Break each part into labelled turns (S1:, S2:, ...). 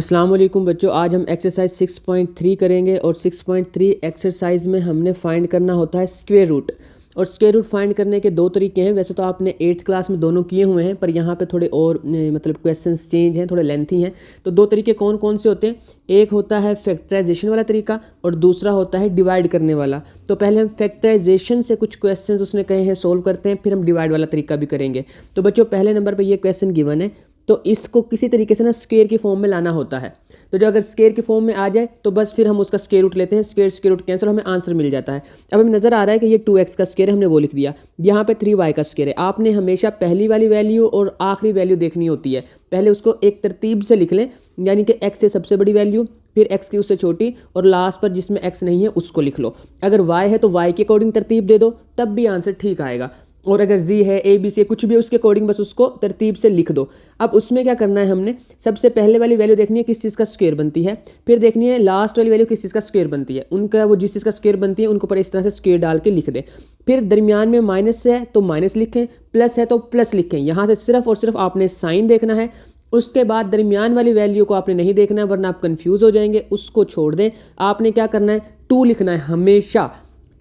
S1: अस्सलाम वालेकुम बच्चों, आज हम एक्सरसाइज 6.3 करेंगे और 6.3 एक्सरसाइज में हमने फाइंड करना होता है स्क्वायर रूट। और स्क्वायर रूट फाइंड करने के दो तरीके हैं। वैसे तो आपने 8th क्लास में दोनों किए हुए हैं, पर यहाँ पे थोड़े और मतलब क्वेश्चंस चेंज हैं, थोड़े लेंथी हैं। तो दो तरीके कौन कौन से होते हैं? एक होता है फैक्टराइजेशन वाला तरीका और दूसरा होता है डिवाइड करने वाला। तो पहले हम फैक्टराइजेशन से कुछ क्वेश्चंस उसने कहे हैं सोल्व करते हैं, फिर हम डिवाइड वाला तरीका भी करेंगे। तो बच्चों पहले नंबर पर ये क्वेश्चन गिवन है, तो इसको किसी तरीके से ना स्क्वायर की फॉर्म में लाना होता है। तो जो अगर स्क्वायर की फॉर्म में आ जाए तो बस फिर हम उसका स्क्वायर रूट लेते हैं, स्क्वायर रूट कैंसिल, हमें आंसर मिल जाता है। अब हमें नज़र आ रहा है कि ये 2x का स्क्वायर है, हमने वो लिख दिया। यहाँ पे 3y का स्क्वायर है। आपने हमेशा पहली वाली वैल्यू और आखिरी वैल्यू देखनी होती है। पहले उसको एक तरतीब से लिख लें, यानी कि x से सबसे बड़ी वैल्यू, फिर x की उससे छोटी, और लास्ट पर जिसमें x नहीं है उसको लिख लो। अगर y है तो y के अकॉर्डिंग तरतीब दे दो, तब भी आंसर ठीक आएगा। और अगर z है, a b c कुछ भी उसके अकॉर्डिंग बस उसको तरतीब से लिख दो। अब उसमें क्या करना है, हमने सबसे पहले वाली वैल्यू देखनी है किस चीज़ का स्क्वायर बनती है, फिर देखनी है लास्ट वाली वैल्यू किस चीज़ का स्क्वायर बनती है। उनका वो जिस चीज़ का स्क्वायर बनती है उनको पर इस तरह से स्क्वायर डाल के लिख दें। फिर दरमियान में माइनस है तो माइनस लिखें, प्लस है तो प्लस लिखें। यहाँ से सिर्फ और सिर्फ आपने साइन देखना है। उसके बाद दरमियान वाली वैल्यू को आपने नहीं देखना है, वरना आप कंफ्यूज हो जाएंगे, उसको छोड़ दें। आपने क्या करना है, 2 लिखना है हमेशा।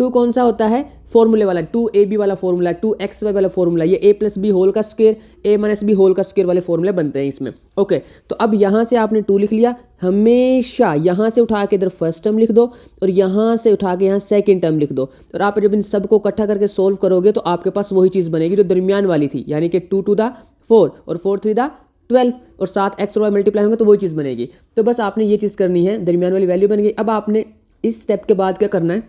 S1: 2 कौन सा होता है? फॉर्मूले वाला, 2ab वाला फॉर्मूला, 2xy वाला फॉर्मूला। ये a प्लस बी होल का square, a minus B whole का स्क्वायर वाले फॉर्मूले बनते हैं इसमें। ओके, तो अब यहाँ से आपने 2 लिख लिया। हमेशा यहाँ से उठा के इधर फर्स्ट टर्म लिख दो और यहाँ से उठा के यहाँ सेकंड टर्म लिख दो। और आप जब इन सबको इकट्ठा करके सोल्व करोगे तो आपके पास वही चीज़ बनेगी जो दरमियान वाली थी, यानी कि 2 to the 4 और 4 3 the 12 और 7 x और y मल्टीप्लाई होंगे तो वही चीज़ बनेगी। तो बस आपने ये चीज़ करनी है, दरमियान वाली वैल्यू बन गई। अब आपने इस स्टेप के बाद क्या करना है,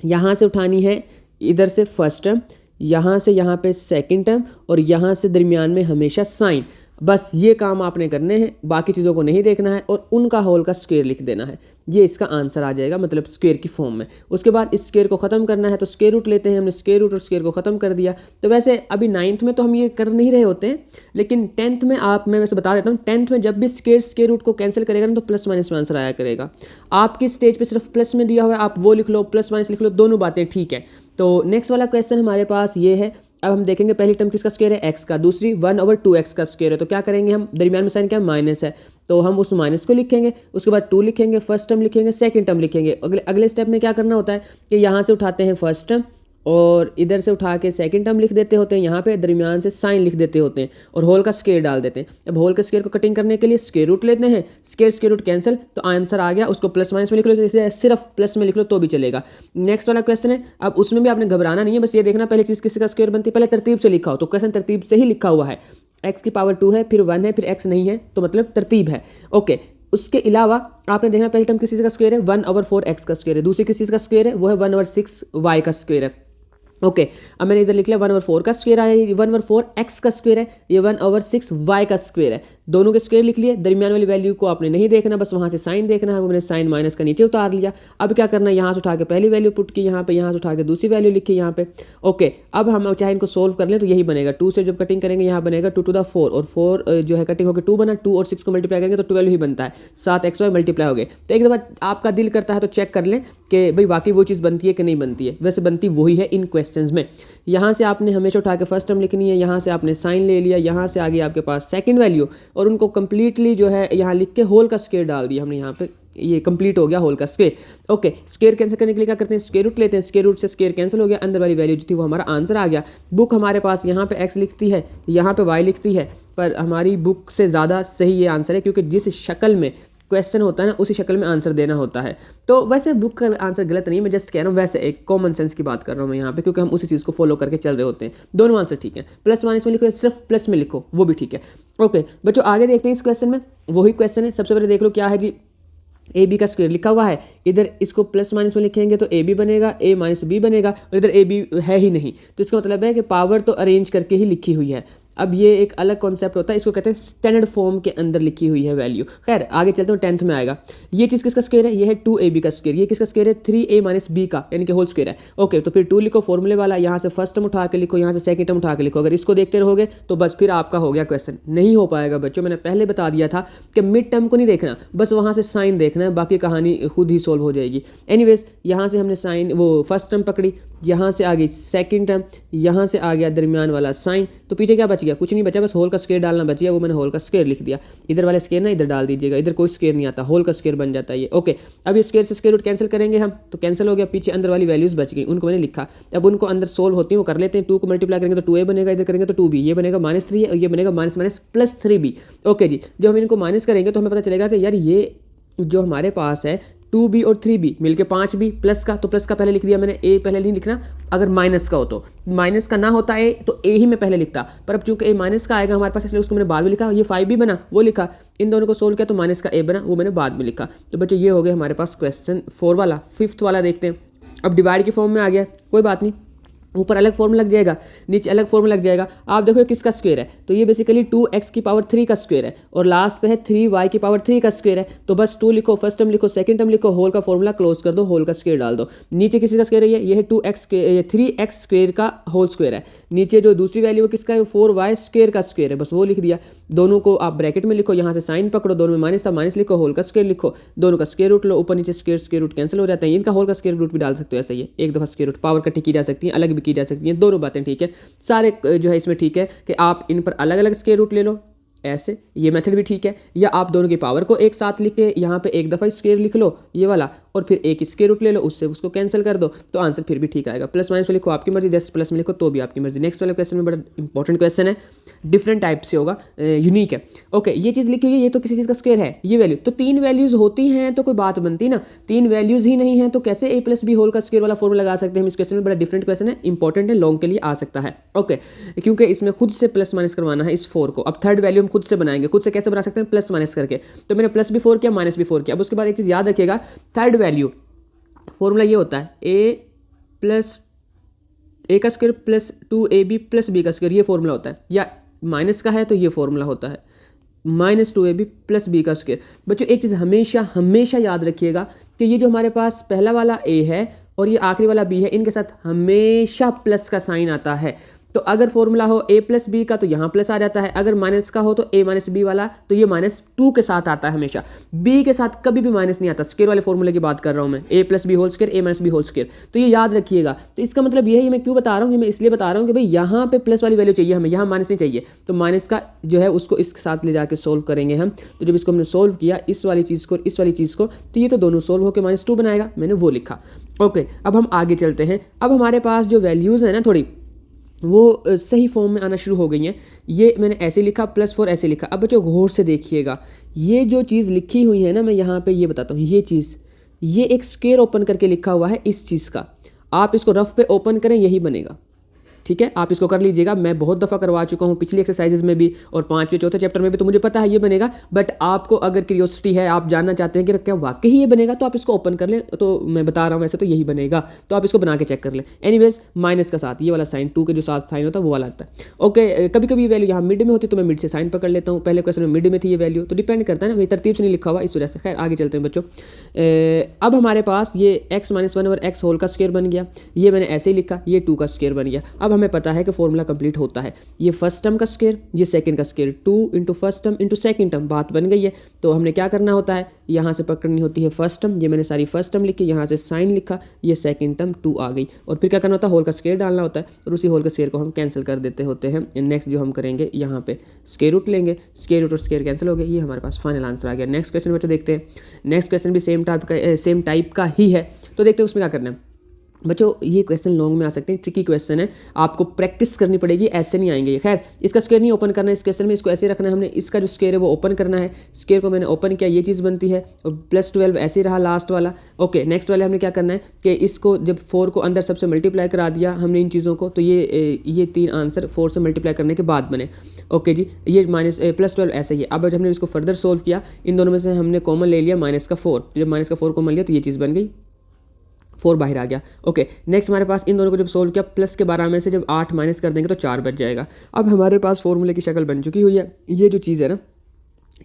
S1: यहाँ से उठानी है इधर से फर्स्ट टर्म, यहाँ से यहाँ पे सेकंड टर्म, और यहाँ से दरमियान में हमेशा साइन। बस ये काम आपने करने हैं, बाकी चीज़ों को नहीं देखना है, और उनका होल का स्क्वायर लिख देना है। ये इसका आंसर आ जाएगा, मतलब स्क्वायर की फॉर्म में। उसके बाद इस स्क्वायर को ख़त्म करना है, तो स्क्वायर रूट लेते हैं। हमने स्क्वायर रूट और स्क्वायर को ख़त्म कर दिया। तो वैसे अभी 9th में तो हम ये कर नहीं रहे होते हैं, लेकिन 10th में मैं वैसे बता देता हूँ, 10th में जब भी स्क्वायर रूट को कैंसिल करेगा ना तो प्लस माइनस में आंसर आया करेगा। आपकी स्टेज पर सिर्फ प्लस में दिया हुआ है, आप वो लिख लो, प्लस माइनस लिख लो, दोनों बातें ठीक है। तो नेक्स्ट वाला क्वेश्चन हमारे पास ये है। अब हम देखेंगे पहली टर्म किसका स्क्वायर है, x का, दूसरी 1/2x का स्क्वायर है। तो क्या करेंगे हम, दरमियान में साइन क्या है, माइनस है, तो हम उस माइनस को लिखेंगे। उसके बाद 2 लिखेंगे, फर्स्ट टर्म लिखेंगे, सेकंड टर्म लिखेंगे। अगले स्टेप में क्या करना होता है कि यहाँ से उठाते हैं फर्स्ट टर्म और इधर से उठा के सेकंड टर्म लिख देते होते हैं, यहाँ पे दरमियान से साइन लिख देते होते हैं और होल का स्क्वायर डाल देते हैं। अब होल के स्क्वायर को कटिंग करने के लिए स्क्वायर रूट लेते हैं, स्क्वायर रूट कैंसिल, तो आंसर आ गया। उसको प्लस माइनस में लिख लो, जैसे सिर्फ प्लस में लिख लो तो भी चलेगा। नेक्स्ट वाला क्वेश्चन है। अब उसमें भी आपने घबराना नहीं है, बस ये देखना पहले चीज़ किसी का स्क्वायर बनती है, पहले तरतीब से लिखा हो। तो क्वेश्चन तरतीब से ही लिखा हुआ है, x की पावर 2 है, फिर 1 है, फिर x नहीं है, तो मतलब तरतीब है। ओके, उसके अलावा आपने देखना पहली टर्म किस चीज़ का स्क्वायर है, 1/4x का स्क्वायर है। दूसरी किस चीज़ का स्क्वायर है, वो है 1/6y का स्क्वायर है। ओके, अब मैंने इधर लिख लिया 1/4 का स्क्वायर आया, 1/4x का स्क्वायर है, ये 1/6y का स्क्वायर है। दोनों के स्क्वायर लिख लिए। दरमियान वाली वैल्यू को आपने नहीं देखना, बस वहाँ से साइन देखना है। वो मैंने साइन माइनस का नीचे उतार लिया। अब क्या करना है, यहाँ से उठा के पहली वैल्यू पुट की यहाँ पे, यहाँ से उठा के दूसरी वैल्यू लिखी यहाँ पे। ओके, अब हम चाहे इनको सोल्व कर लें तो यही बनेगा। 2 से जब कटिंग करेंगे यहाँ बनेगा 2 to the 4 और 4 जो है कटिंग होकर 2 बना, 2 और 6 को मल्टीप्लाई करेंगे तो 12 ही बनता है। 7xy मल्टीप्लाई हो गए। तो एक दफ़ा आपका दिल करता है तो चेक कर लें कि भाई वाकई वो चीज़ बनती है कि नहीं बनती है। वैसे बनती वही है इन क्वेश्चंस में। यहाँ से आपने हमेशा उठा के फर्स्ट टर्म लिखनी है, यहाँ से आपने साइन ले लिया, यहाँ से आ गई आपके पास सेकंड वैल्यू, और उनको कंप्लीटली जो है यहाँ लिख के होल का स्क्वायर डाल दिया हमने यहाँ पे। ये कंप्लीट हो गया होल का स्क्वायर। ओके, स्क्वायर कैंसिल करने के लिए क्या करते हैं, स्क्वायर रूट लेते हैं, स्क्वायर रूट से स्क्वायर कैंसिल हो गया, अंदर वाली वैल्यू जो थी वो हमारा आंसर आ गया। बुक हमारे पास यहाँ पे x लिखती है, यहाँ पे y लिखती है, पर हमारी बुक से ज़्यादा सही ये आंसर है, क्योंकि जिस शक्ल में क्वेश्चन होता है ना उसी शक्ल में आंसर देना होता है। तो वैसे बुक का आंसर गलत नहीं है, मैं जस्ट कह रहा हूँ, वैसे एक कॉमन सेंस की बात कर रहा हूँ मैं यहाँ पे, क्योंकि हम उसी चीज़ को फॉलो करके चल रहे होते हैं। दोनों आंसर ठीक है, प्लस माइनस में लिखो या सिर्फ प्लस में लिखो वो भी ठीक है। ओके बच्चों, आगे देखते हैं इस क्वेश्चन में। वही क्वेश्चन है, सबसे पहले देख लो क्या है जी, ए बी का स्क्वायर लिखा हुआ है। इधर इसको प्लस माइनस में लिखेंगे तो ए बी बनेगा, ए माइनस बी बनेगा, और इधर ए बी है ही नहीं, तो इसका मतलब है कि पावर तो अरेंज करके ही लिखी हुई है। अब ये एक अलग कॉन्सेप्ट होता है, इसको कहते हैं स्टैंडर्ड फॉर्म के अंदर लिखी हुई है वैल्यू। खैर आगे चलते हैं, 10th में आएगा। ये चीज़ किसका स्क्वायर है, ये है 2ab का स्क्वायर। ये किसका स्क्वायर है, 3a माइनस b का, यानी कि होल स्क्वायर है। ओके, तो फिर 2 लिखो फॉर्मूले वाला, यहाँ से फर्स्ट टर्म उठा के लिखो, यहाँ से सेकंड टर्म उठा के लिखो। अगर इसको देखते रहोगे तो बस फिर आपका हो गया क्वेश्चन। नहीं हो पाएगा बच्चों, मैंने पहले बता दिया था कि मिड टर्म को नहीं देखना, बस वहाँ से साइन देखना है, बाकी कहानी खुद ही सोल्व हो जाएगी। एनीवेज, यहाँ से हमने साइन वो फर्स्ट टर्म पकड़ी, यहाँ से आ गई सेकंड टर्म, यहाँ से आ गया दरमियान वाला साइन, तो पीछे क्या बचा। बच गया, कुछ नहीं बचा, बस होल का स्क्वायर डालना बच गया, वो मैंने होल का स्क्वायर लिख दिया। इधर वाले स्क्वायर ना इधर डाल दीजिएगा, इधर कोई स्क्वायर नहीं आता, होल का स्क्वायर बन जाता है ये। ओके, अब इस स्क्वायर से स्क्वायर रूट कैंसिल करेंगे हम, तो कैंसिल हो गया, पीछे अंदर वाली वैल्यूज बच गई, उनको मैंने लिखा। अब उनको अंदर सोल्व होती है वो कर लेते हैं। 2 को मल्टीप्लाई करेंगे तो 2a बनेगा, इधर करेंगे तो 2b, ये बनेगा -3 और ये बनेगा -+3b। ओके जी, जब हम इनको माइनस करेंगे तो हमें पता चलेगा कि यार ये जो हमारे पास है 2b और 3b मिलके 5b, प्लस का तो प्लस का पहले लिख दिया मैंने, a पहले नहीं लिखना, अगर माइनस का हो तो, माइनस का ना होता a तो a ही मैं पहले लिखता, पर अब चूंकि a माइनस का आएगा हमारे पास इसलिए उसको मैंने बाद में लिखा। ये 5b बना वो लिखा, इन दोनों को सोल्व किया तो माइनस का a बना वो मैंने बाद में लिखा। तो बच्चों ये हो गया हमारे पास क्वेश्चन 4 वाला। 5th वाला देखते हैं। अब डिवाइड के फॉर्म में आ गया, कोई बात नहीं, ऊपर अलग फॉर्मूला लग जाएगा, नीचे अलग फॉर्मूला लग जाएगा। आप देखो किसका स्क्वायर है, तो ये बेसिकली 2x की पावर 3 का स्क्वायर है और लास्ट पे है 3y की पावर 3 का स्क्वायर है। तो बस 2 लिखो, फर्स्ट टर्म लिखो, सेकंड टर्म लिखो, होल का फॉर्मूला क्लोज कर दो, होल का स्क्वायर डाल दो। नीचे किसी का स्क्वायर है, ये है 3x स्क्वायर का होल स्क्वायर है। नीचे जो दूसरी वैल्यू है किसका है, 4y स्क्वायर का स्क्वायर है, बस वो लिख दिया। दोनों को आप ब्रैकेट में लिखो, यहाँ से साइन पकड़ो, दोनों में माइनस था, माइनस लिखो, होल का स्क्वायर लिखो, दोनों का स्क्वायर रूट लो, ऊपर नीचे स्क्वायर रूट कैंसिल हो जाता है। इनका होल का स्क्वायर रूट भी डाल सकते हो, ऐसा ही एक दफ़ा स्क्वायर रूट, पावर कटी की जा सकती है, अलग भी की जा सकती है, दोनों बातें ठीक है। सारे जो है इसमें ठीक है कि आप इन पर अलग अलग स्क्वायर रूट ले लो, ऐसे ये मेथड भी ठीक है, या आप दोनों की पावर को एक साथ लिख के यहाँ पे एक दफ़ा स्क्वायर लिख लो ये वाला, और फिर एक स्क्वायर रूट ले लो, उससे उसको कैंसिल कर दो, तो आंसर फिर भी ठीक आएगा। प्लस माइनस में लिखो आपकी मर्जी, जस्ट प्लस में लिखो तो भी आपकी मर्जी। नेक्स्ट वाले क्वेश्चन में बड़ा इंपॉर्टेंट क्वेश्चन है, डिफरेंट टाइप से होगा, यूनिक है। ओके, ये चीज़ लिखी हुई है, ये तो किसी चीज़ का स्क्वायर है, ये वैल्यू तो 3 वैल्यूज़ होती हैं तो कोई बात बनती ना, 3 वैल्यूज़ ही नहीं है तो कैसे a+b होल का स्क्वायर वाला फॉर्मूला लगा सकते हैं हम इस क्वेश्चन में। बड़ा डिफरेंट क्वेश्चन है, इंपॉर्टेंट है, लॉन्ग के लिए आ सकता है। ओके, क्योंकि इसमें खुद से प्लस माइनस करवाना है इस 4 को। अब थर्ड वैल्यू हम खुद से बनाएंगे, खुद से कैसे बना सकते हैं, प्लस माइनस करके। तो मैंने प्लस भी 4 किया, माइनस भी 4 किया। अब उसके बाद एक चीज़ याद रखिएगा, थर्ड वैल्यू फॉर्मूला ये होता है a का square plus 2ab plus b का स्क्वायर, ये फॉर्मूला होता है। या माइनस का है तो ये फॉर्मूला होता है -2ab प्लस b का स्क्वायर। बच्चों एक चीज़ हमेशा हमेशा याद रखिएगा कि ये जो हमारे पास पहला वाला a है और ये आखिरी वाला b है, इनके साथ हमेशा प्लस का साइन आता है। तो अगर फॉर्मूला हो a+b का तो यहाँ प्लस आ जाता है, अगर माइनस का हो तो a-b वाला तो ये -2 के साथ आता है हमेशा, b के साथ कभी भी माइनस नहीं आता। स्क्वायर वाले फॉर्मूले की बात कर रहा हूँ मैं, a+b whole square a-b whole square, तो ये याद रखिएगा। तो इसका मतलब ये है, ये मैं क्यों बता रहा हूँ, ये मैं इसलिए बता रहा हूँ कि भाई यहाँ पे प्लस वाली वैल्यू चाहिए हमें, यहाँ माइनस नहीं चाहिए। तो माइनस का जो है उसको इसके साथ ले जाकर सोल्व करेंगे हम। तो जब इसको हमने सोल्व किया, इस वाली चीज़ को इस वाली चीज़ को, तो ये तो दोनों सोल्व होकर -2 बनाएगा, मैंने वो लिखा। ओके, अब हम आगे चलते हैं। अब हमारे पास जो वैल्यूज़ है ना थोड़ी वो सही फॉर्म में आना शुरू हो गई हैं। ये मैंने ऐसे लिखा, +4 ऐसे लिखा। अब बच्चों गौर से देखिएगा, ये जो चीज़ लिखी हुई है ना, मैं यहाँ पे ये बताता हूँ, ये चीज़, ये एक स्क्वायर ओपन करके लिखा हुआ है इस चीज़ का। आप इसको रफ पे ओपन करें, यही बनेगा, ठीक है। आप इसको कर लीजिएगा, मैं बहुत दफ़ा करवा चुका हूँ पिछली एक्सरसाइजेज में भी और 5वें चौथे चैप्टर में भी, तो मुझे पता है ये बनेगा। बट आपको अगर क्यूरियोसिटी है, आप जानना चाहते हैं कि क्या वाकई ये बनेगा, तो आप इसको ओपन कर लें। तो मैं बता रहा हूँ वैसे तो यही बनेगा, तो आप इसको बना के चेक कर लें। एनीवेज, माइनस का साथ ये वाला साइन, 2 के जो साथ साइन होता है वो वाला आता है। ओके, कभी कभी वैल्यू यहाँ मिड में होती है तो मैं मिड से साइन पकड़ लेता हूँ। पहले क्वेश्चन में मिड में थी ये वैल्यू, तो डिपेंड करता है ना, तरतीब से नहीं लिखा हुआ इस वजह से। खैर आगे चलते हैं बच्चों। अब हमारे पास ये x-1 और x होल का स्क्वायर बन गया, ये मैंने ऐसे ही लिखा, ये 2 का स्क्वायर बन गया। अब हमें पता है कि फॉर्मूला कंप्लीट होता है, ये फर्स्ट टर्म का स्क्वायर, ये सेकंड का square, 2 into first term into second term, बात बन गई है। तो हमने क्या करना होता है, यहाँ से पकड़नी होती है फर्स्ट टर्म, ये मैंने सारी फर्स्ट टर्म लिखी, यहाँ से साइन लिखा, ये सेकंड टर्म 2 आ गई, और फिर क्या करना होता है, होल का स्क्वायर डालना होता है, और उसी होल का स्क्वायर को हम कैंसिल कर देते होते हैं। नेक्स्ट जो हम करेंगे, यहाँ पे स्क्वायर रूट लेंगे, स्क्वायर रूट और स्क्वायर कैंसिल हो गया, ये हमारे पास फाइनल आंसर आ गया। नेक्स्ट क्वेश्चन बच्चों देखते हैं। नेक्स्ट क्वेश्चन भी सेम टाइप का ही है, तो देखते हैं उसमें क्या करना है। बच्चों ये क्वेश्चन लॉन्ग में आ सकते हैं, ट्रिकी क्वेश्चन है, आपको प्रैक्टिस करनी पड़ेगी, ऐसे नहीं आएंगे। खैर इसका स्क्वायर नहीं ओपन करना है इस क्वेश्चन में, इसको ऐसे रखना है हमने, इसका जो स्क्वायर है वो ओपन करना है, स्क्वायर को मैंने ओपन किया, ये चीज़ बनती है, और +12 ऐसे ही रहा लास्ट वाला। ओके, नेक्स्ट वाले हमने क्या करना है कि इसको जब 4 को अंदर सबसे मल्टीप्लाई करा दिया हमने इन चीज़ों को, तो ये 3 आंसर 4 से मल्टीप्लाई करने के बाद बने। ओके जी, ये +12 ऐसे ही है। अब जब हमने इसको फर्दर सोल्व किया, इन दोनों में से हमने कॉमन ले लिया -4, जब -4 कॉमन लिया तो ये चीज़ बन गई, 4 बाहर आ गया। ओके, नेक्स्ट हमारे पास इन दोनों को जब सोल्व किया, प्लस के 12 में से जब 8 माइनस कर देंगे तो 4 बच जाएगा। अब हमारे पास फॉर्मूले की शक्ल बन चुकी हुई है। ये जो चीज़ है ना,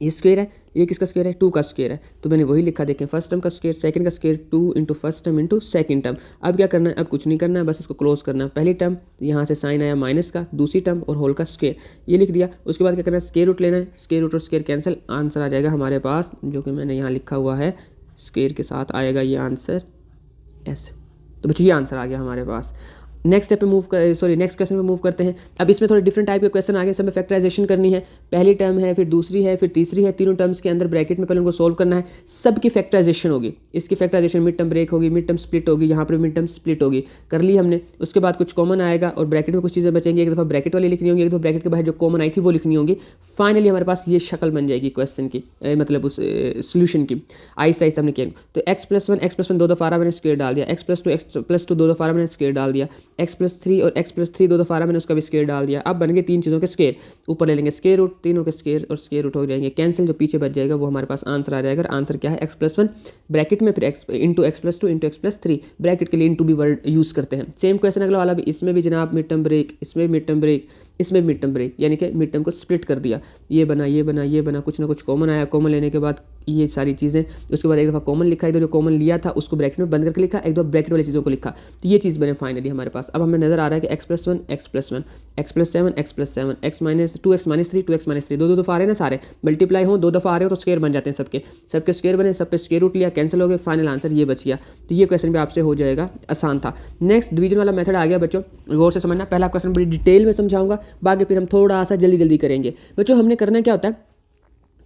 S1: ये स्क्वायर है, ये किसका स्क्वायर है, 2 का स्क्वायर है, तो मैंने वही लिखा, देखें फर्स्ट टर्म का स्क्वायर, सेकंड का square, 2 into first term into second term. अब क्या करना है, अब कुछ नहीं करना है, बस इसको क्लोज करना है। पहली टर्म यहाँ से साइन आया माइनस का, दूसरी टर्म और होल का स्क्वायर, ये लिख दिया। उसके बाद क्या करना है, स्क्वायर रूट लेना है, स्क्वायर रूट और स्क्वायर कैंसिल, आंसर आ जाएगा हमारे पास, जो कि मैंने यहाँ लिखा हुआ है, स्क्वायर के साथ आएगा ये आंसर ऐसे। तो बच्चों ये आंसर आ गया हमारे पास। नेक्स्ट स्टेप पे नेक्स्ट क्वेश्चन पे मूव करते हैं। अब इसमें थोड़े डिफरेंट टाइप के क्वेश्चन आ गए, सब में फैक्टराइजेशन करनी है। पहली टर्म है, फिर दूसरी है, फिर तीसरी है, तीनों टर्म्स के अंदर ब्रैकेट में पहले उनको सोल्व करना है। सबकी फैक्टराइजेशन होगी, इसकी फैक्टराइजेशन मिड टर्म ब्रेक होगी, मिड टर्म स्प्लिट होगी, यहाँ पर मिड टर्म स्प्लिट होगी, कर ली हमने। उसके बाद कुछ कॉमन आएगा और ब्रैकेट में कुछ चीज़ें बचेंगी, एक दफ़ा ब्रैकेट वाली लिखनी होंगी, एक दफ़ा ब्रैकेट के बाहर जो कॉमन आई थी वो लिखनी होंगी। फाइनली हमारे पास ये शक्ल बन जाएगी क्वेश्चन की, मतलब उस सोल्यूशन की। आहिस्ता आहिस्ता हमने किया। तो x+1 दो दफ़ा मैंने स्क्वायर डाल दिया, x+2 दो दफ़ा मैंने स्क्वायर डाल दिया, x+3 और x+3 दो दफ़ा मैंने उसका भी स्क्वायर डाल दिया। अब बन गए तीन चीज़ों के स्क्वायर, ऊपर ले लेंगे स्क्वायर रूट, तीनों के स्क्वायर और स्क्वायर रूट हो जाएंगे कैंसिल। जो पीछे बच जाएगा वो हमारे पास आंसर आ जाएगा। आंसर क्या है, x+1 ब्रैकेट में, फिर x into x+2 into x+3, bracket के लिए इंटू भी वर्ड यूज़ करते हैं। सेम क्वेश्चन अगला वाला भी, इसमें भी जनाब मिड टर्म ब्रेक, इसमें मिड टर्म ब्रेक, इसमें मिड टर्म ब्रेक, यानी कि मिड टर्म को स्प्लिट कर दिया। ये बना, ये बना, ये बना, कुछ ना कुछ कॉमन आया, कॉमन लेने के बाद ये सारी चीज़ें, उसके बाद एक दफ़ा कॉमन लिखा, एक दो जो कॉमन लिया था उसको ब्रैकेट में बंद करके लिखा, एक दो ब्रैकेट वाली चीज़ों को लिखा, तो ये चीज़ बने फाइनली हमारे पास। अब हमें नज़र आ रहा है कि x+1 x+1 x+7 x+7 2x-3 2x-3 दो दफ़ा आ रहे हैं ना, सारे मल्टीप्लाई हों दो दफ़ा आ रहे हो तो स्क्वायर बन जाते हैं सबके, सबके स्क्वायर बने, सब पे स्क्वायर रूट लिया, कैंसिल हो गए, फाइनल आंसर ये बच गया। तो ये क्वेश्चन भी आपसे हो जाएगा, आसान था। नेक्स्ट डिवीजन वाला मेथड आ गया बच्चों, गौर से समझना। पहला क्वेश्चन बड़ी डिटेल में समझाऊंगा, बाकी फिर हम थोड़ा सा जल्दी करेंगे। बच्चों हमने करना क्या होता है,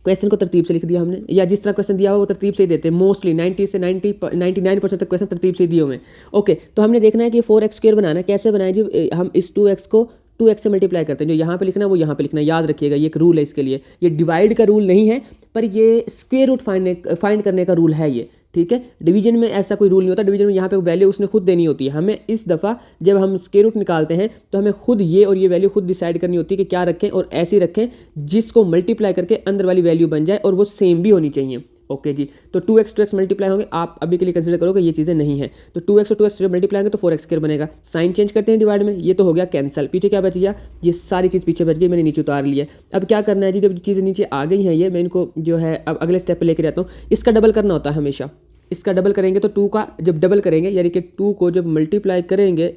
S1: क्वेश्चन को तरतीब से लिख दिया हमने, या जिस तरह क्वेश्चन दिया हुआ वो तरतीब से ही देते हैं। मोस्टली 90 से 99% तक क्वेश्चन तरतीब से ही दिए हुए हैं। ओके, तो हमने देखना है कि 4x² बनाना है। कैसे बनाए जी, हम इस 2x को 2x से मल्टीप्लाई करते हैं, जो यहाँ पे लिखना है वो यहाँ पे लिखना है, याद रखिएगा ये एक रूल है इसके लिए। ये डिवाइड का रूल नहीं है, पर ये स्क्वायर रूट फाइंड करने का रूल है ये, ठीक है। डिवीजन में ऐसा कोई रूल नहीं होता, डिवीजन में यहाँ पे वैल्यू उसने खुद देनी होती है। हमें इस दफ़ा जब हम स्क्वायर रूट निकालते हैं तो हमें खुद ये और ये वैल्यू खुद डिसाइड करनी होती है कि क्या रखें, और ऐसी रखें जिसको मल्टीप्लाई करके अंदर वाली वैल्यू बन जाए और वो सेम भी होनी चाहिए। ओके जी, तो 2x मल्टीप्लाई होंगे, आप अभी के लिए कंसिडर करो कि ये चीज़ें नहीं है। तो 2x और 2x जब मल्टीप्लाई होंगे तो 4x² बनेगा। साइन चेंज करते हैं डिवाइड में, ये तो हो गया कैंसिल। पीछे क्या बच गया, ये सारी चीज़ पीछे बच गई, मैंने नीचे उतार लिया। अब क्या करना है जी, जब चीज़ें नीचे आ गई हैं ये, मैं इनको जो है अब अगले स्टेप पर लेके जाता हूँ। इसका डबल करना होता है हमेशा, इसका डबल करेंगे तो 2 का जब डबल करेंगे, यानी कि 2 को जब मल्टीप्लाई करेंगे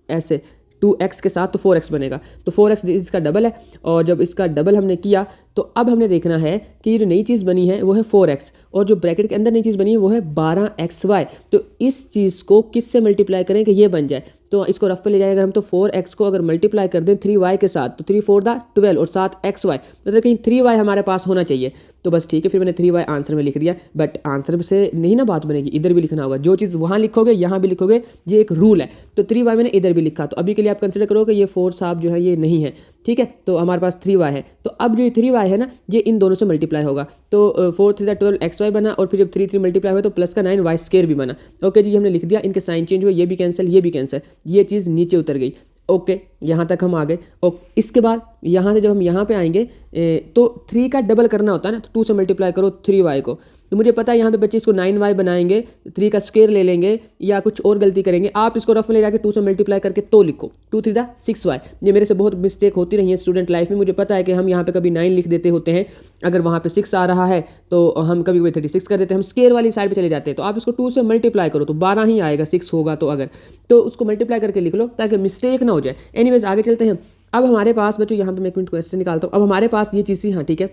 S1: ऐसे 2x के साथ तो 4x बनेगा। तो 4x इसका डबल है, और जब इसका डबल हमने किया तो अब हमने देखना है कि ये जो नई चीज़ बनी है वो है 4x, और जो ब्रैकेट के अंदर नई चीज़ बनी है वो है 12xy। तो इस चीज़ को किससे मल्टीप्लाई करें कि ये बन जाए, तो इसको रफ पे ले जाएगा अगर हम, तो 4x को अगर मल्टीप्लाई कर दें 3y के साथ तो 3 4 12 और 7xy, मतलब कहीं 3y हमारे पास होना चाहिए। तो बस ठीक है, फिर मैंने 3y आंसर में लिख दिया। बट आंसर से नहीं ना बात बनेगी, इधर भी लिखना होगा। जो चीज़ वहाँ लिखोगे यहाँ भी लिखोगे, ये एक रूल है। तो 3y मैंने इधर भी लिखा, तो अभी के लिए आप कंसिडर करो कि ये 4 साहब जो है ये नहीं है, ठीक है। तो हमारे पास 3y है, तो अब जो 3y है ना ये इन दोनों से मल्टीप्लाई होगा, तो 4 3 12xy बना, और फिर जब 3 3 मल्टीप्लाई हुआ तो प्लस का 9y² भी बना। ओके जी, हमने लिख दिया, इनके साइन चेंज हुए, ये भी कैंसिल, ये भी कैंसिल, ये चीज़ नीचे उतर गई। ओके, यहाँ तक हम आ गए। और इसके बाद यहाँ से जब हम यहाँ पे आएंगे तो 3 का डबल करना होता है ना, तो 2 से मल्टीप्लाई करो 3y को। तो मुझे पता है यहाँ पे बच्चे इसको 9y बनाएंगे, 3 का स्क्वायर ले लेंगे या कुछ और गलती करेंगे। आप इसको रफ में ले जाके 2 से मल्टीप्लाई करके तो लिखो 2 3 6y। ये मेरे से बहुत मिस्टेक होती रही है स्टूडेंट लाइफ में। मुझे पता है कि हम यहाँ पे कभी 9 लिख देते होते हैं, अगर वहाँ पे 6 आ रहा है तो हम कभी कभी 36 कर देते हैं, हम स्क्वायर वाली साइड पर चले जाते हैं। तो आप इसको 2 से मल्टीप्लाई करो तो 12 ही आएगा, 6 होगा तो अगर, तो उसको मल्टीप्लाई करके लिख लो ताकि मिस्टेक ना हो जाए। एनीवेज आगे चलते हैं। अब हमारे पास बच्चों, यहाँ पे मैं एक मिनट क्वेश्चन निकालता हूँ। अब हमारे पास ये चीज़ थी, हाँ ठीक है,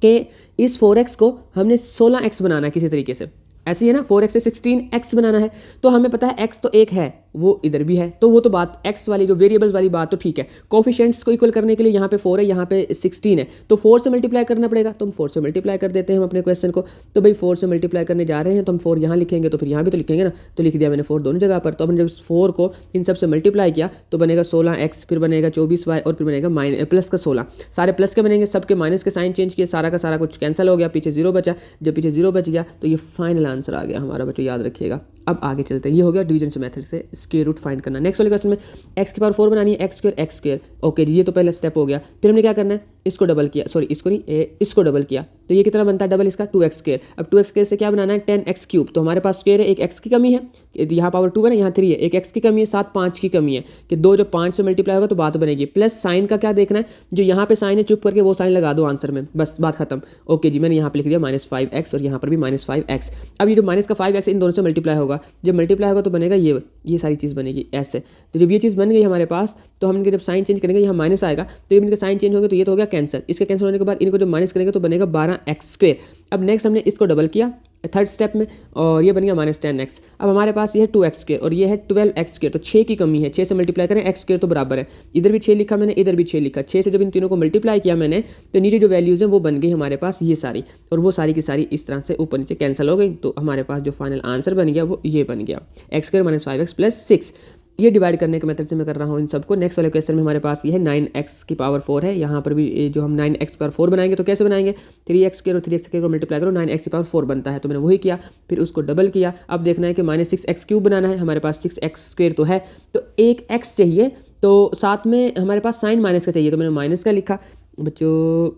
S1: कि इस 4x को हमने 16x बनाना है किसी तरीके से, ऐसे ही है ना। 4x से 16x बनाना है, तो हमें पता है x तो एक है, वो इधर भी है, तो वो तो बात x वाली जो वेरिएबल्स वाली बात तो ठीक है। कोफिशिएंट्स को इक्वल करने के लिए यहाँ पे 4 है, यहाँ पे 16 है, तो 4 से मल्टीप्लाई करना पड़ेगा। तो हम 4 से मल्टीप्लाई कर देते हैं हम अपने क्वेश्चन को। तो भाई 4 से मल्टीप्लाई करने जा रहे हैं तो हम 4 यहाँ लिखेंगे, तो फिर यहाँ भी तो लिखेंगे ना, तो लिख दिया मैंने 4 दोनों जगह पर। तो हमने जब 4 को इन सब से मल्टीप्लाई किया तो बनेगा 16x, फिर बनेगा 24y, और फिर बनेगा प्लस का 16। सारे प्लस के बनेंगे, सबके माइनस के साइन चेंज किए, सारा का सारा कुछ कैंसिल हो गया, पीछे 0 बचा। जब पीछे 0 बच गया तो ये फाइनल आंसर आ गया हमारा, बच्चों याद रखिएगा। अब आगे चलते हैं, ये हो गया डिवीजन से मेथड से स्क्वायर रूट फाइंड करना। नेक्स्ट वाले क्वेश्चन में x⁴ बनानी है, x²। ओके जी, ये तो पहला स्टेप हो गया। फिर हमने क्या करना है, इसको डबल किया, सॉरी इसको नहीं, इसको डबल किया, तो ये कितना बनता है डबल इसका 2x²। अब 2x² से क्या बनाना है 10x³। तो हमारे पास स्क्वायर है, एक x की कमी है, यहाँ पावर 2 है ना, यहाँ 3 है, एक x की कमी है, साथ 5 की कमी है, कि 2 जब 5 से मल्टीप्लाई होगा तो बात बनेगी। प्लस साइन का क्या देखना है, जो यहाँ पे साइन है चुप करके वो साइन लगा दो आंसर में, बस बात खत्म। ओके जी, मैंने यहाँ पे लिख दिया -5x, और यहाँ पर भी -5x। अब ये जो माइनस का 5x इन दोनों से मल्टीप्लाई होगा, जब मल्टीप्लाई होगा तो बनेगा ये सारी चीज़ बनेगी ऐसे। तो जब ये चीज़ बन गई हमारे पास, तो हम इनके जब साइन चेंज करेंगे यहाँ माइनस आएगा, तो जब इनके साइन चेंज होंगे तो ये तो हो गया कैंसिल। इसके कैंसिल होने के बाद इनको जब माइनस करेंगे तो बनेगा 12x²। अब नेक्स्ट हमने इसको डबल किया, थर्ड स्टेप में, और ये बन गया -10x। अब हमारे पास ये है 2x² और ये है 12x², तो 6 की कमी है, 6 से मल्टीप्लाई करें, x² तो बराबर है, इधर भी 6 लिखा मैंने, इधर भी 6 लिखा, 6 से जब इन तीनों को मल्टीप्लाई किया मैंने तो नीचे जो वैल्यूज़ हैं वो बन गई हमारे पास ये सारी, और वो सारी की सारी इस तरह से ऊपर नीचे कैंसिल हो गई। तो हमारे पास जो फाइनल आंसर बन गया वो ये बन गया, x² - 5x + 6। ये डिवाइड करने के मेथड से मैं कर रहा हूँ इन सबको। नेक्स्ट वाले क्वेश्चन में हमारे पास ये है 9x⁴ है, यहाँ पर भी जो हम 9x⁴ बनाएंगे तो कैसे बनाएंगे, 3x² और 3x² को मल्टीप्लाई करो, 9x⁴ बनता है, तो मैंने वही किया, फिर उसको डबल किया। अब देखना है कि -6x³ बनाना है, हमारे पास 6x² तो है, तो एक x चाहिए, तो साथ में हमारे पास साइन माइनस का चाहिए, तो मैंने माइनस का लिखा। बच्चों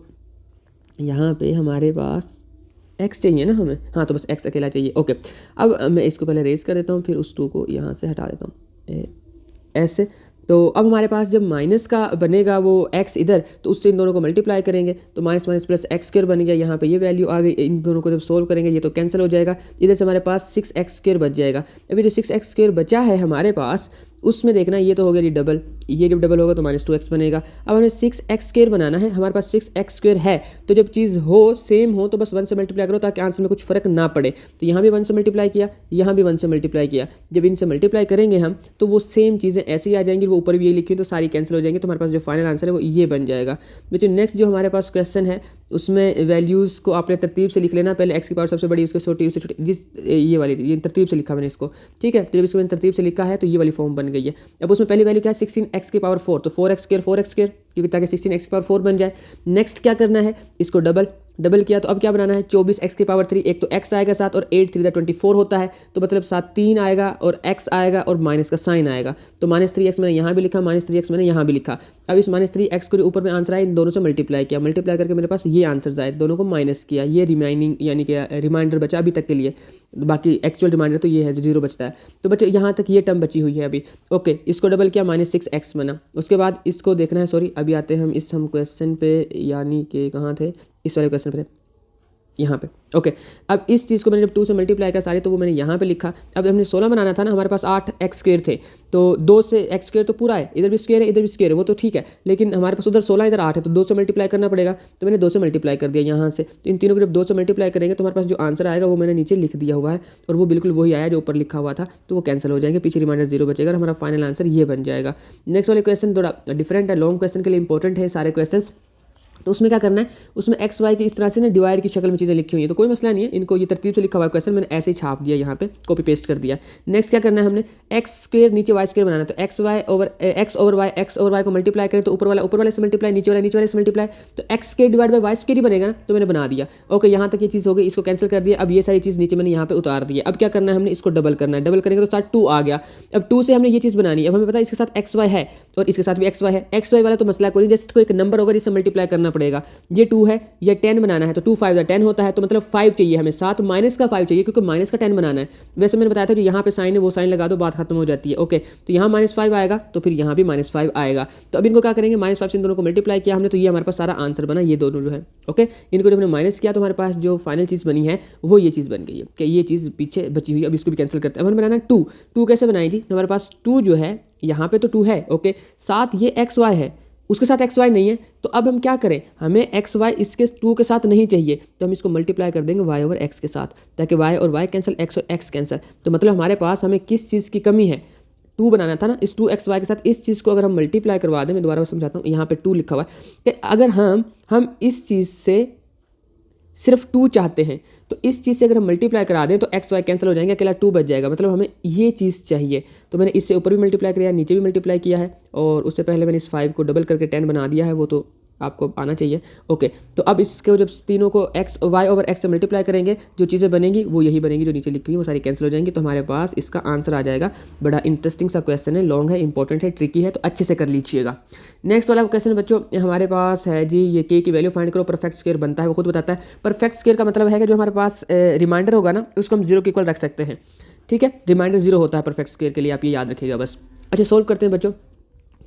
S1: यहाँ पे हमारे पास x चाहिए ना हमें, हाँ तो बस x अकेला चाहिए। ओके, अब मैं इसको पहले रेज कर देता हूँ, फिर उस 2 को यहाँ से हटा देता हूँ ऐसे। तो अब हमारे पास जब माइनस का बनेगा वो x इधर, तो उससे इन दोनों को मल्टीप्लाई करेंगे, तो -− + x² बन गया, यहाँ पे ये वैल्यू आ गई। इन दोनों को जब सोल्व करेंगे ये तो कैंसिल हो जाएगा, इधर से हमारे पास 6x² बच जाएगा। अभी जो 6x² बचा है हमारे पास, उसमें देखना ये तो हो गया जी डबल, ये जब डबल होगा तो -2x बनेगा। अब हमें 6x² बनाना है, हमारे पास 6x² है, तो जब चीज़ हो सेम हो तो बस 1 से मल्टीप्लाई करो ताकि आंसर में कुछ फ़र्क ना पड़े। तो यहाँ भी 1 से मल्टीप्लाई किया, यहाँ भी 1 से मल्टीप्लाई किया, जब इनसे मल्टीप्लाई करेंगे हम तो वो सेम चीज़ें ऐसे ही आ जाएंगी, वो ऊपर भी ये लिखी तो सारी कैंसिल हो जाएंगी, तो हमारे पास जो फाइनल आंसर है वो ये बन जाएगा। बच्चों नेक्स्ट जो हमारे पास क्वेश्चन है उसमें वैल्यूज़ को आपने तरतीब से लिख लेना, पहले x की पावर सबसे बड़ी उसके छोटी उससे छोटी, जिस ये वाली ये तरतीब से लिखा मैंने इसको, ठीक है। तो जब इसको मैंने तरतीब से लिखा है तो ये वाली फॉर्म बन गई है। अब उसमें पहली वैल्यू क्या है, 16x⁴, तो 4x², क्योंकि ताकि 16x⁴ बन जाए। नेक्स्ट क्या करना है, इसको डबल किया, तो अब क्या बनाना है, 24x⁴, एक तो x आएगा साथ और 8 3 24 होता है, तो मतलब साथ 3 आएगा और x आएगा और माइनस का साइन आएगा, तो -3x मैंने यहाँ भी लिखा, -3x मैंने यहाँ भी लिखा। अब इस -3x को जो ऊपर में आंसर आया इन दोनों से मल्टीप्लाई किया, मल्टीप्लाई करके मेरे पास ये आंसर आए, दोनों को माइनस किया, ये रिमाइनिंग यानी कि रिमाइंडर बचा अभी तक के लिए, बाकी एक्चुअल रिमाइंडर तो ये है जो 0 बचता है। तो बच्चों यहाँ तक ये टर्म बची हुई है अभी। ओके, इसको डबल किया, -6x बना। उसके बाद इसको देखना है, सॉरी अभी आते हैं हम क्वेश्चन पे, यानी कि कहाँ थे, इस वाले क्वेश्चन पे थे, यहाँ पे। ओके, अब इस चीज़ को मैंने जब 2 से मल्टीप्लाई किया सारी, तो वो मैंने यहाँ पे लिखा। अब हमने 16 बनाना था ना, हमारे पास 8x² थे, तो 2 से x² तो पूरा है, इधर भी स्क्वायर है इधर भी स्क्वायर है, वो तो ठीक है, लेकिन हमारे पास उधर 16 इधर 8 है, तो 2 से मल्टीप्लाई करना पड़ेगा, तो मैंने 2 से मल्टीप्लाई कर दिया यहाँ से। तो इन तीनों को जब 2 से मल्टीप्लाई करेंगे तो हमारे पास जो आंसर आएगा वो मैंने नीचे लिख दिया हुआ है, और वो बिल्कुल वही आया जो ऊपर लिखा हुआ था, तो वो कैंसिल हो जाएंगे, पीछे रिमाइंडर 0 बचेगा और हमारा फाइनल आंसर ये बन जाएगा। नेक्स्ट वाले क्वेश्चन थोड़ा डिफरेंट है, लॉन्ग क्वेश्चन के लिए इंपॉर्टेंट है सारे क्वेश्चन। तो उसमें क्या करना है, उसमें एक्स वाई की इस तरह से ना डिवाइड की शक्ल में चीज़ें लिखी हुई हैं, तो कोई मसला नहीं है, इनको ये तरतीब से लिखा हुआ है क्वेश्चन, मैंने ऐसे ही छाप दिया, यहाँ पे कॉपी पेस्ट कर दिया। नेक्स्ट क्या करना है, हमने x² नीचे y² बनाना है, तो x ओवर y को मल्टीप्लाई करें तो ऊपर वाले से मल्टीप्लाई, नीचे वाले से मल्टीप्लाई, तो x² डिवाइड बाई y² ही बनेगा ना, तो मैंने बना दिया। ओके, यहाँ तक ये चीज़ हो गई, इसको कैंसिल कर दिया। अब ये सारी चीज़ नीचे मैंने यहाँ पे उतार दिया। अब क्या करना है, हमने इसको डबल करना है, डबल करेंगे तो साथ 2 आ गया। अब 2 से हमने ये चीज़ बनानी है, अब हमें पता है इसके साथ xy है और इसके साथ भी xy है, xy वाला तो मसला कोई नहीं, जैसे कोई एक नंबर होगा जिससे मल्टीप्लाई करना पड़ेगा, ये 2 है, ये 10 बनाना है, तो 2 5 10 होता है, तो मतलब 5 चाहिए हमें, साथ माइनस का 5 चाहिए क्योंकि माइनस का 10 बनाना है। वैसे मैंने बताया था जो यहाँ पे साइन है वो साइन लगा दो, बात खत्म हो जाती है। ओके, तो यहाँ -5 आएगा तो फिर यहाँ भी -5 आएगा, तो अब इनको क्या करेंगे, -5 से इन दोनों को मल्टीप्लाई किया हमने, तो ये हमारे पास सारा आंसर बना, ये दोनों जो है। ओके, इनको जब हमने माइनस किया तो हमारे पास जो फाइनल चीज़ बनी है वो ये चीज़ बन गई है कि ये चीज़ पीछे बची हुई है। अब इसको भी कैंसिल करते हैं। अब हमें बनाना 2 कैसे बनाए जी, हमारे पास 2 जो है यहाँ पे तो 2 है, ओके, साथ ये XY है, उसके साथ XY नहीं है, तो अब हम क्या करें, हमें XY इसके 2 के साथ नहीं चाहिए, तो हम इसको मल्टीप्लाई कर देंगे y ओवर x के साथ, ताकि y और y कैंसिल, x और x कैंसिल। तो मतलब हमारे पास हमें किस चीज़ की कमी है, 2 बनाना था ना, इस 2xy के साथ इस चीज़ को अगर हम मल्टीप्लाई करवा दें, मैं दोबारा समझाता हूँ, यहाँ पे 2 लिखा हुआ है कि अगर हम इस चीज़ से सिर्फ 2 चाहते हैं, तो इस चीज़ से अगर हम मल्टीप्लाई करा दें तो एक्स वाई कैंसिल हो जाएंगे, अकेला 2 बच जाएगा, मतलब हमें ये चीज़ चाहिए। तो मैंने इससे ऊपर भी मल्टीप्लाई किया, नीचे भी मल्टीप्लाई किया है, और उससे पहले मैंने इस 5 को डबल करके 10 बना दिया है, वो तो आपको आना चाहिए। ओके, तो अब इसको जब तीनों को एक्स वाई ओवर एक्स से मल्टीप्लाई करेंगे, जो चीज़ें बनेंगी वो यही बनेगी जो नीचे लिखी हुई, वो सारी कैंसिल हो जाएंगी, तो हमारे पास इसका आंसर आ जाएगा। बड़ा इंटरेस्टिंग सा क्वेश्चन है, लॉन्ग है, इंपॉर्टेंट है, ट्रिकी है, तो अच्छे से कर लीजिएगा। नेक्स्ट वाला क्वेश्चन बच्चों हमारे पास है जी, ये के की वैल्यू फाइंड करो, परफेक्ट स्क्वायर बनता है, वो खुद बताता है। परफेक्ट स्क्वायर का मतलब है कि जो हमारे पास रिमाइंडर होगा ना, उसको हम 0 के इक्वल रख सकते हैं, ठीक है। रिमाइंडर 0 होता है परफेक्ट स्क्वायर के लिए, आप ये याद रखिएगा बस। अच्छा, सोल्व करते हैं बच्चों।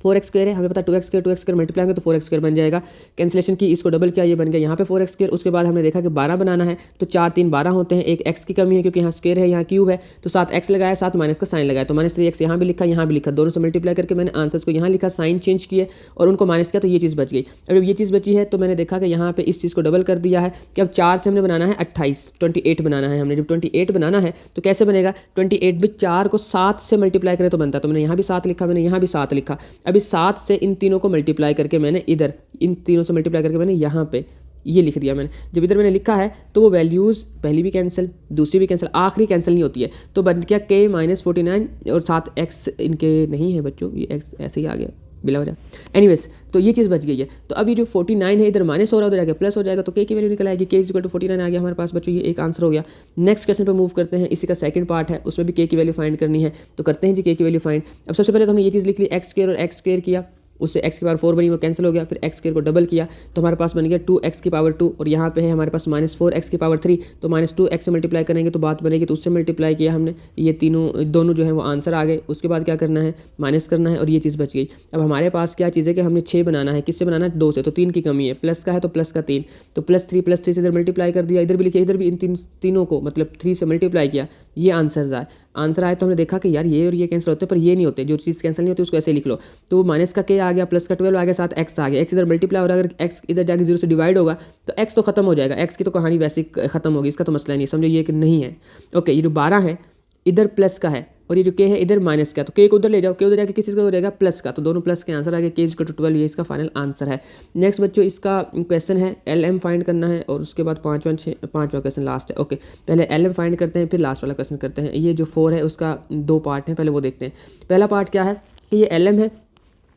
S1: 4x² है, हमें पता 2x² मल्टीप्लाई करेंगे तो 4x² बन जाएगा। कैंसिलेशन की, इसको डबल किया, ये बन गया यहाँ पे 4x²। उसके बाद हमने देखा कि 12 बनाना है तो 4 3 12 होते हैं, एक x की कमी है क्योंकि यहाँ स्क्वायर है, यहाँ क्यूब है, तो 7x लगाया, साथ माइनस का साइन लगाया, तो -3x यहाँ भी लिखा, यहाँ भी लिखा, दोनों से मल्टीप्लाई करके मैंने आंसर्स को यहाँ लिखा, साइन चेंज किए और उनको माइनस किया, तो ये चीज़ बच गई। अब ये चीज़ बची है तो मैंने देखा कि यहाँ पे इस चीज़ को डबल कर दिया है कि अब 4 से हमने बनाना है 28 बनाना है हमने। जब 28 बनाना है तो कैसे बनेगा, 28 भी 4 को 7 से मल्टीप्लाई करें तो बनता है, तो मैंने यहाँ भी 7 लिखा, मैंने यहाँ भी 7 लिखा। अभी 7 से इन तीनों को मल्टीप्लाई करके मैंने इधर, इन तीनों से मल्टीप्लाई करके मैंने यहाँ पे ये लिख दिया मैंने। जब इधर मैंने लिखा है तो वो वैल्यूज़ पहली भी कैंसिल, दूसरी भी कैंसिल, आखिरी कैंसिल नहीं होती है, तो बन गया k - 49 और साथ x इनके नहीं है बच्चों, ये x ऐसे ही आ गया बिला वजह। एनीवेज तो ये चीज़ बच गई है। तो अब ये जो 49 है इधर माइनस हो रहा है, उधर जाके प्लस हो जाएगा, तो k की वैल्यू निकल आएगी, k = 49 आ गया हमारे पास बच्चों, ये एक आंसर हो गया। नेक्स्ट क्वेश्चन पे मूव करते हैं, इसी का सेकंड पार्ट है, उसमें भी k की वैल्यू फाइंड करनी है, तो करते हैं जी k की वैल्यू फाइंड। अब सबसे पहले तो हमने ये चीज़ लिख ली, x² और x² किया, उससे x की पावर 4 बनी, वो कैंसिल हो गया, फिर x² को डबल किया तो हमारे पास बन गया 2x की पावर 2, और यहाँ पे है हमारे पास -4x की पावर 3, तो -2x से मल्टीप्लाई करेंगे तो बात बनेगी, तो उससे मल्टीप्लाई किया हमने, ये दोनों जो है वो आंसर आ गए। उसके बाद क्या करना है, माइनस करना है, और ये चीज़ बच गई। अब हमारे पास क्या चीज़ है कि हमने 6 बनाना है, किससे बनाना है, 2 से, तो 3 की कमी है, प्लस का है तो प्लस का 3, तो +3 से इधर मल्टीप्लाई कर दिया, इधर भी लिखिए, इधर भी इन तीनों को मतलब 3 से मल्टीप्लाई किया, ये आंसर आए तो हमने देखा कि यार ये और ये कैंसिल होते हैं, पर ये नहीं होते, जो चीज़ कैंसिल नहीं होती उसको ऐसे लिख लो, तो माइनस का k आ गया, प्लस का 12 आ गया, साथ x आ गया, x इधर मल्टीप्लाई हो रहा है, अगर x इधर जाके 0 से डिवाइड होगा तो x तो खत्म हो जाएगा, x की तो कहानी वैसे ही खत्म होगी, इसका तो मसला नहीं, समझो ये कि नहीं है। ओके, ये जो 12 है इधर प्लस का है और ये जो k है इधर माइनस का, तो k को उधर ले जाओ, k उधर जाके किस चीज़ का हो जाएगा, प्लस का, तो दोनों प्लस के आंसर आ गए, k = 12, ये इसका फाइनल आंसर है। नेक्स्ट बच्चों इसका क्वेश्चन है LM फाइंड करना है, और उसके बाद पाँचवा क्वेश्चन लास्ट है। ओके, पहले LM फाइंड करते हैं, फिर लास्ट वाला क्वेश्चन करते हैं। ये जो 4 है उसका 2 पार्ट है, पहले वो देखते हैं। पहला पार्ट क्या है कि ये LM है,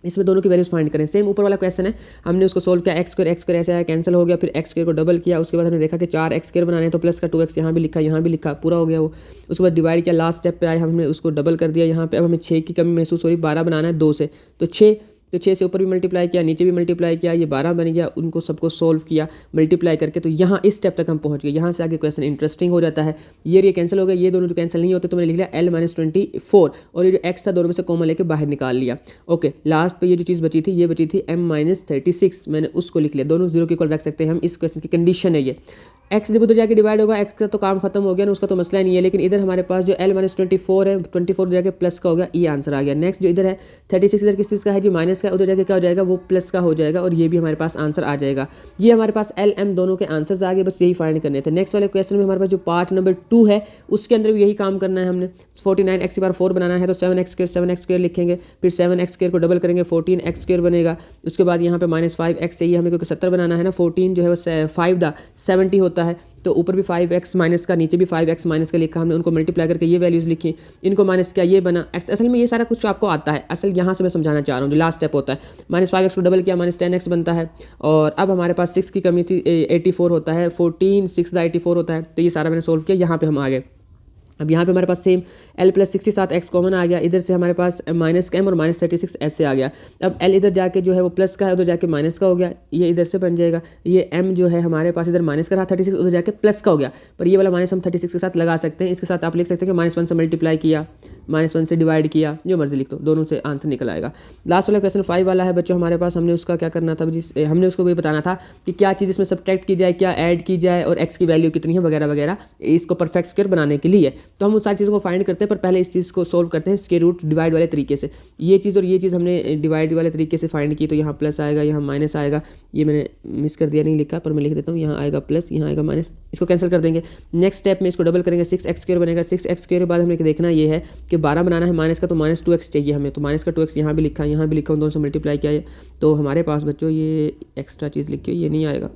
S1: इसमें दोनों की वैल्यूज फाइंड करें। सेम ऊपर वाला क्वेश्चन है, हमने उसको सोल्व किया, x² ऐसे आया, कैंसिल हो गया, फिर x² को डबल किया, उसके बाद हमने देखा कि 4x² बनाने हैं तो प्लस का 2x यहाँ भी लिखा, पूरा हो गया वो। उसके बाद डिवाइड किया, लास्ट स्टेप पे आए, हमने उसको डबल कर दिया यहाँ पे। अब हमें 6 की कमी महसूस हो रही, 12 बनाना है 2 से, तो 6 से ऊपर भी मल्टीप्लाई किया, नीचे भी मल्टीप्लाई किया, ये 12 बन गया, उनको सबको सोल्व किया मल्टीप्लाई करके, तो यहाँ इस स्टेप तक हम पहुँच गए। यहाँ से आगे क्वेश्चन इंटरेस्टिंग हो जाता है, ये कैंसिल हो गया, ये दोनों जो कैंसिल नहीं होते तो मैंने लिख लिया L - 24, और ये जो x था दोनों में से कॉमन लेके बाहर निकाल लिया। ओके, लास्ट पे ये जो चीज़ बची थी, ये बची थी M - 36, मैंने उसको लिख लिया, दोनों 0 के इक्वल रख सकते हैं हम, इस क्वेश्चन की कंडीशन है ये। x जब उधर जाके डिवाइड होगा, x का तो काम खत्म हो गया ना, उसका तो मसला नहीं है, लेकिन इधर हमारे पास जो L - 24 है, 24 जाके प्लस का हो गया, ये आंसर आ गया। नेक्स्ट जो इधर है 36, इधर किस चीज़ का है जी, माइनस का, उधर जाके क्या हो जाएगा, वो प्लस का हो जाएगा, और ये भी हमारे पास आंसर आ जाएगा। ये हमारे पास LM दोनों के आंसर्स आ गए, बस यही फाइंड करने थे। नेक्स्ट वाले क्वेश्चन में हमारे पास जो पार्ट नंबर 2 है उसके अंदर भी यही काम करना है हमने। 49x की पावर 4 बनाना है तो 7x² लिखेंगे, फिर 7x² को डबल करेंगे, 14x² बनेगा। उसके बाद यहाँ पे -5x चाहिए हमें, क्योंकि 70 बनाना है ना, 14 जो है वो 5 70 होता है, तो ऊपर भी 5x माइनस का, नीचे भी 5x माइनस का लिखा हमने, उनको मल्टीप्लाई करके ये वैल्यूज़ लिखी, इनको माइनस किया, ये बना x। असल में ये सारा कुछ आपको आता है, असल यहाँ से मैं समझाना चाह रहा हूँ, जो लास्ट स्टेप होता है, -5x को डबल किया, -10x बनता है, और अब हमारे पास 6 की कमी थी, 84 होता है, 14 6 84 होता है, तो ये सारा मैंने सोल्व किया, यहाँ पे हम आ गए। अब यहाँ पे हमारे पास सेम L + 67 x कॉमन आ गया, इधर से हमारे पास -m और -36 ऐसे आ गया। अब L इधर जाके जो है वो प्लस का है, उधर जाके माइनस का हो गया, ये इधर से बन जाएगा। ये m जो है हमारे पास इधर माइनस का रहा 36, उधर जाके प्लस का हो गया, पर ये वाला माइनस हम 36 के साथ लगा सकते हैं। इसके साथ आप लिख सकते हैं कि -1 से मल्टीप्लाई किया, -1 से डिवाइड किया, जो मर्जी लिख दो, दोनों से आंसर निकल आएगा। लास्ट वाला क्वेश्चन 5 वाला है बच्चों हमारे पास, हमने उसका क्या करना था, हमने उसको भी बताना था कि क्या चीज़ इसमें सब्ट्रैक्ट की जाए, क्या ऐड की जाए, और x की वैल्यू कितनी है वगैरह वगैरह, इसको परफेक्ट स्क्वायर बनाने के लिए। तो हम उन सारी चीज़ों को फाइंड करते हैं, पर पहले इस चीज़ को सोल्व करते हैं स्क्वायर रूट डिवाइड वाले तरीके से। ये चीज़ और ये चीज़ हमने डिवाइड वाले तरीके से फाइंड की, तो यहाँ प्लस आएगा, यहाँ माइनस आएगा, ये मैंने मिस कर दिया, नहीं लिखा, पर मैं लिख देता हूँ, यहाँ आएगा प्लस, यहाँ आएगा माइनस, इसको कैंसिल कर देंगे। नेक्स्ट स्टेप में इसको डबल करेंगे, 6x² बनेगा। 6x² के बाद हमें देखना ये है कि 12 बनाना है माइनस का, तो -2x चाहिए हमें, तो माइनस का 2x यहाँ भी लिखा, यहाँ भी लिखा, उन दोनों से मल्टीप्लाई किया, तो हमारे पास बच्चों ये एक्स्ट्रा चीज़ लिखी, ये नहीं आएगा,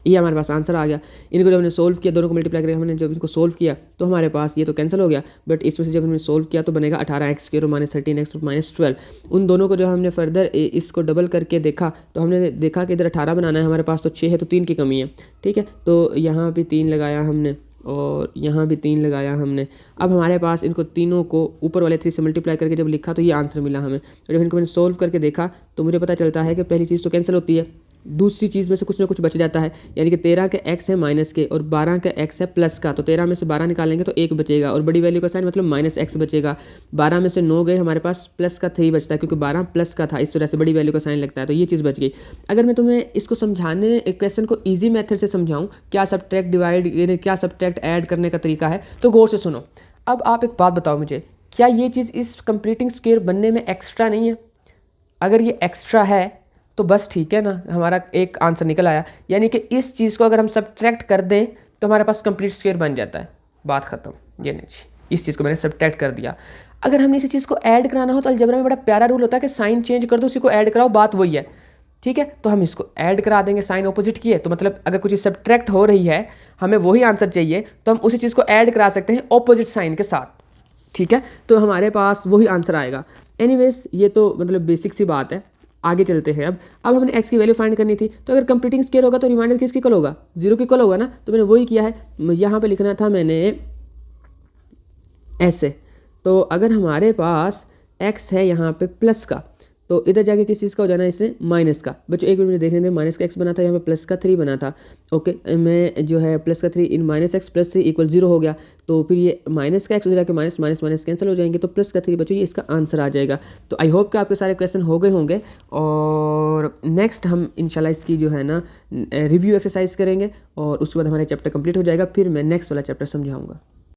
S1: ये हमारे पास आंसर आ गया। इनको जब हमने सोल्व किया, दोनों को मल्टीप्लाई करके हमने जब इनको सोल्व किया तो हमारे पास ये तो कैंसिल हो गया, बट इसमें से जब हमने सोल्व किया तो बनेगा 18x² और -13x और -12। उन दोनों को जो हमने फर्दर इसको डबल करके देखा तो हमने देखा कि इधर 18 बनाना है हमारे पास, तो 6 है तो 3 की कमी है, ठीक है, तो यहाँ भी 3 लगाया हमने और यहाँ भी 3 लगाया हमने। अब हमारे पास इनको तीनों को ऊपर वाले 3 से मल्टीप्लाई करके जब लिखा तो ये आंसर मिला हमें। तो जब इनको मैंने सोल्व करके देखा तो मुझे पता चलता है कि पहली चीज़ तो कैंसिल होती है, दूसरी चीज़ में से कुछ ना कुछ बच जाता है, यानी कि 13 के x है माइनस के और 12 का x है प्लस का, तो 13 में से 12 निकालेंगे तो 1 बचेगा और बड़ी वैल्यू का साइन मतलब माइनस x बचेगा। 12 में से 9 गए, हमारे पास प्लस का 3 बचता है क्योंकि 12 प्लस का था, इस तरह से बड़ी वैल्यू का साइन लगता है, तो ये चीज़ बच गई। अगर मैं तुम्हें इसको समझाने क्वेश्चन को ईजी मेथड से समझाऊँ, क्या सब्ट्रैक्ट डिवाइड क्या सब्ट्रैक्ट ऐड करने का तरीका है, तो गौर से सुनो। अब आप एक बात बताओ मुझे, क्या ये चीज़ इस कंप्लीटिंग स्क्वायर बनने में एक्स्ट्रा नहीं है? अगर ये एक्स्ट्रा है तो बस ठीक है ना, हमारा एक आंसर निकल आया। यानी कि इस चीज़ को अगर हम सब्ट्रैक्ट कर दें तो हमारे पास कंप्लीट स्क्वायर बन जाता है, बात ख़त्म। ये नहीं जी, इस चीज़ को मैंने सब्ट्रैक्ट कर दिया। अगर हमने इसी चीज़ को ऐड कराना हो तो अलजेब्रा में बड़ा प्यारा रूल होता है कि साइन चेंज कर दो, उसी को ऐड कराओ, बात वही है। ठीक है, तो हम इसको ऐड करा देंगे, साइन ऑपोजिट की है, तो मतलब अगर कुछ सब्ट्रैक्ट हो रही है, हमें वही आंसर चाहिए, तो हम उसी चीज़ को ऐड करा सकते हैं ऑपोजिट साइन के साथ। ठीक है, तो हमारे पास वही आंसर आएगा। एनीवेज, ये तो मतलब बेसिक सी बात है। आगे चलते हैं। अब हमने x की वैल्यू फाइंड करनी थी, तो अगर कंप्लीटिंग स्क्वायर होगा तो रिमाइंडर किसकी इक्वल होगा? 0 की इक्वल होगा ना, तो मैंने वही किया है। यहाँ पे लिखना था मैंने ऐसे, तो अगर हमारे पास x है यहाँ पे प्लस का, तो इधर जाके किस चीज़ का हो जाना है, इसने माइनस का। बच्चों एक मिनट में देख रहे थे, माइनस का x बना था, यहाँ पे प्लस का 3 बना था। ओके, मैं जो है प्लस का 3 इन माइनस x प्लस 3 इक्वल 0 हो गया, तो फिर ये माइनस का x हो जाके माइनस माइनस माइनस कैंसिल हो जाएंगे, तो प्लस का 3 बच्चों ये इसका आंसर आ जाएगा। तो आई होप कि आपके सारे क्वेश्चन हो गए होंगे, और नेक्स्ट हम इंशाल्लाह इसकी जो है ना रिव्यू एक्सरसाइज करेंगे, और उसके बाद हमारा चैप्टर कंप्लीट हो जाएगा, फिर मैं नेक्स्ट वाला चैप्टर समझाऊँगा।